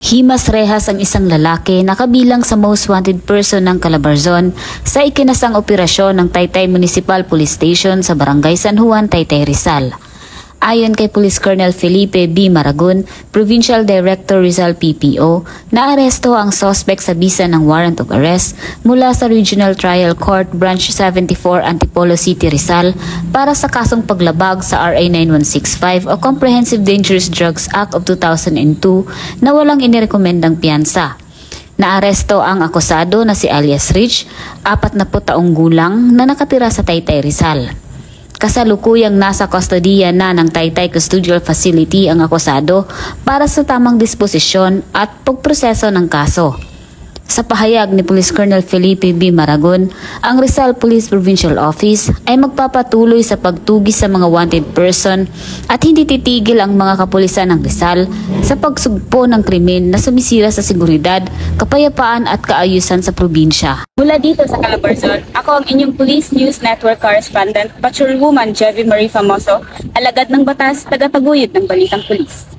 Himas rehas ang isang lalaki na kabilang sa most wanted person ng Calabarzon sa ikinasang operasyon ng Taytay Municipal Police Station sa Barangay San Juan, Taytay, Rizal. Ayon kay Police Colonel Felipe B. Maragon, Provincial Director Rizal PPO, naaresto ang suspect sa bisa ng warrant of arrest mula sa Regional Trial Court Branch 74 Antipolo City, Rizal para sa kasong paglabag sa RA 9165 o Comprehensive Dangerous Drugs Act of 2002 na walang inirekomendang piyansa. Naaresto ang akusado na si alias Rich, 40 taong gulang na nakatira sa Taytay, Rizal. Kasalukuyang nasa kustodiya na ng Taytay Custodial Facility ang akusado para sa tamang disposisyon at pagproseso ng kaso. Sa pahayag ni Police Colonel Felipe B. Maragon, ang Rizal Police Provincial Office ay magpapatuloy sa pagtugis sa mga wanted person at hindi titigil ang mga kapulisan ng Rizal sa pagsugpo ng krimen na sumisira sa seguridad, kapayapaan at kaayusan sa probinsya. Mula dito sa Calabarzon, ako ang inyong Police News Network Correspondent, Patrolwoman Jevy Marie Famoso, alagad ng batas, tagataguyod ng Balitang Pulis.